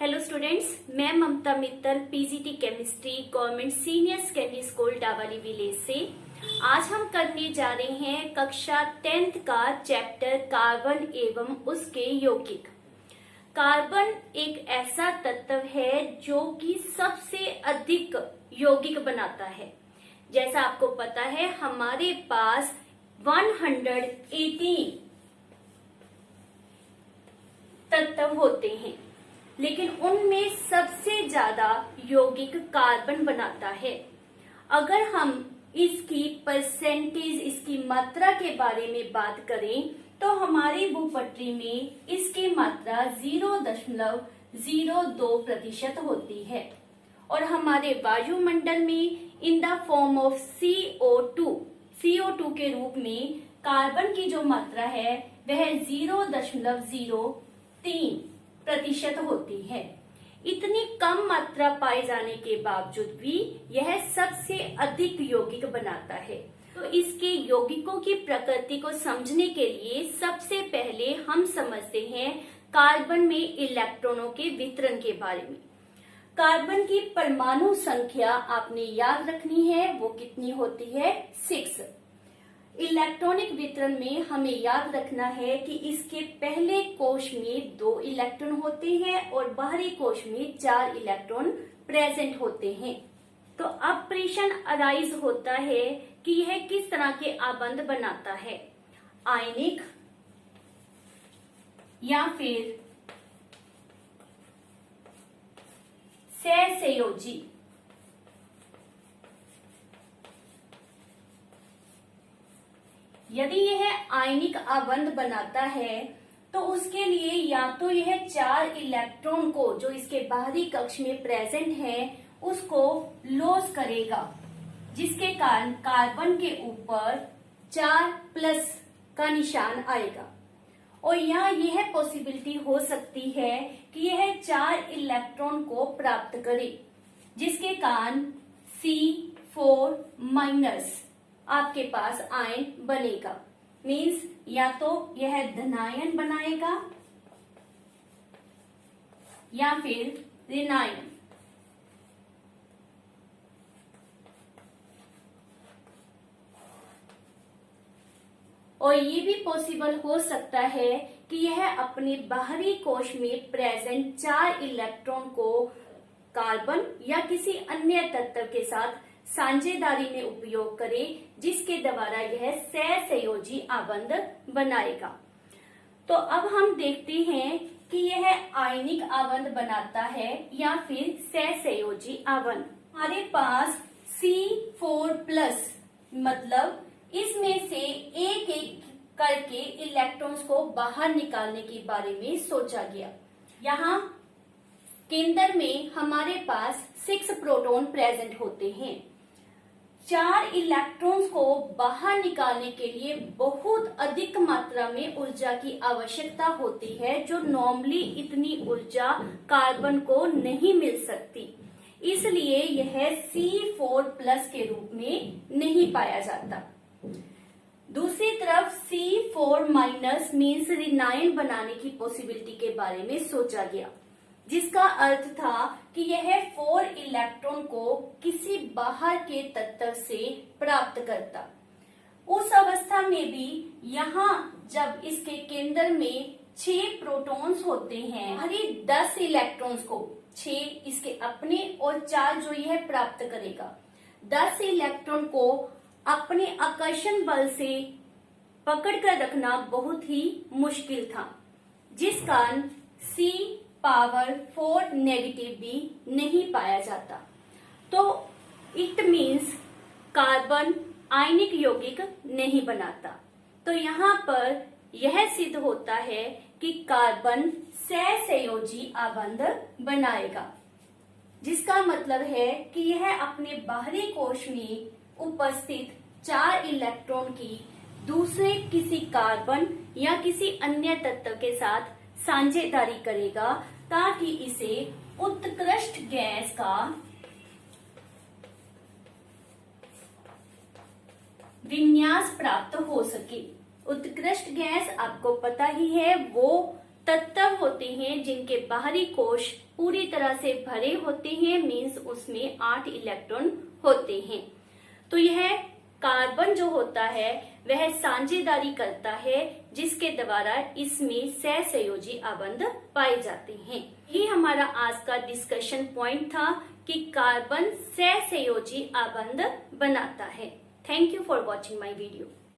Hello students, मैं Mamta Mittal PGT chemistry government senior secondary school Dawali village से। आज हम करने जा रहे हैं कक्षा 10th का चैप्टर कार्बन एवं उसके यौगिक। कार्बन एक ऐसा तत्व है जो कि सबसे अधिक यौगिक बनाता है। जैसा आपको पता है हमारे पास 118 तत्व होते हैं, लेकिन उनमें सबसे ज्यादा यौगिक कार्बन बनाता है। अगर हम इसकी परसेंटेज, इसकी मात्रा के बारे में बात करें तो हमारी भूपटरी में इसकी मात्रा 0.02% होती है और हमारे वायुमंडल में in the form of CO2 के रूप में कार्बन की जो मात्रा है वह 0.03% होती है। इतनी कम मात्रा पाए जाने के बावजूद भी यह सबसे अधिक यौगिक बनाता है। तो इसके यौगिकों की प्रकृति को समझने के लिए सबसे पहले हम समझते हैं कार्बन में इलेक्ट्रॉनों के वितरण के बारे में। कार्बन की परमाणु संख्या आपने याद रखनी है, वो कितनी होती है? 6। इलेक्ट्रॉनिक वितरण में हमें याद रखना है कि इसके पहले कोश में 2 इलेक्ट्रॉन होते हैं और बाहरी कोश में 4 इलेक्ट्रॉन प्रेजेंट होते हैं। तो अब प्रश्न अराइज होता है कि यह किस तरह के आबंध बनाता है, आयनिक या फिर सहसंयोजी। यदि यह आयनिक आबंध बनाता है तो उसके लिए या तो यह 4 इलेक्ट्रॉन को जो इसके बाहरी कक्ष में प्रेजेंट है उसको लॉस करेगा, जिसके कारण कार्बन के ऊपर 4+ का निशान आएगा। और यहाँ यह पॉसिबिलिटी हो सकती है कि यह 4 इलेक्ट्रॉन को प्राप्त करे, जिसके कारण C4- आपके पास आयन बनेगा। मीन्स या तो यह धनायन बनाएगा या फिर ऋणायन। और ये भी पॉसिबल हो सकता है कि यह अपने बाहरी कोश में प्रेजेंट 4 इलेक्ट्रॉन को कार्बन या किसी अन्य तत्व के साथ साझेदारी में उपयोग करे, जिसके द्वारा यह सहसंयोजी आबंध बनाएगा। तो अब हम देखते हैं कि यह आयनिक आबंध बनाता है या फिर सहसंयोजी आबंध। हमारे पास C4+ मतलब इसमें से एक एक करके इलेक्ट्रॉन्स को बाहर निकालने के बारे में सोचा गया। यहाँ केंद्र में हमारे पास 6 प्रोटॉन प्रेजेंट होते हैं। 4 इलेक्ट्रॉन्स को बाहर निकालने के लिए बहुत अधिक मात्रा में ऊर्जा की आवश्यकता होती है, जो नॉर्मली इतनी ऊर्जा कार्बन को नहीं मिल सकती। इसलिए यह C4+ के रूप में नहीं पाया जाता। दूसरी तरफ C4- मीन्स ऋणायन बनाने की पॉसिबिलिटी के बारे में सोचा गया, जिसका अर्थ था कि यह 4 इलेक्ट्रॉन को किसी बाहर के तत्व से प्राप्त करता। उस अवस्था में भी यहाँ जब इसके केंद्र में 6 प्रोटॉन्स होते हैं, हरी 10 इलेक्ट्रॉन्स को 6 इसके अपने और 4 जो यह प्राप्त करेगा, 10 इलेक्ट्रॉन को अपने आकर्षण बल से पकड़ कर रखना बहुत ही मुश्किल था, जिस कारण C⁴ नेगेटिव भी नहीं पाया जाता। तो इट मीन्स कार्बन आयनिक यौगिक नहीं बनाता। तो यहाँ पर यह सिद्ध होता है कि कार्बन सहसंयोजी आबंध बनाएगा, जिसका मतलब है कि यह अपने बाहरी कोश में उपस्थित 4 इलेक्ट्रॉन की दूसरे किसी कार्बन या किसी अन्य तत्व के साथ साझेदारी करेगा, ताकि इसे उत्कृष्ट गैस का विन्यास प्राप्त हो सके। उत्कृष्ट गैस आपको पता ही है, वो तत्व होते हैं जिनके बाहरी कोश पूरी तरह से भरे होते हैं, मीन्स उसमें 8 इलेक्ट्रॉन होते हैं। तो यह कार्बन जो होता है वह साझेदारी करता है, जिसके द्वारा इसमें सहसंयोजी आबंध पाए जाते हैं। ये हमारा आज का डिस्कशन पॉइंट था कि कार्बन सहसंयोजी आबंध बनाता है। Thank you for watching my video.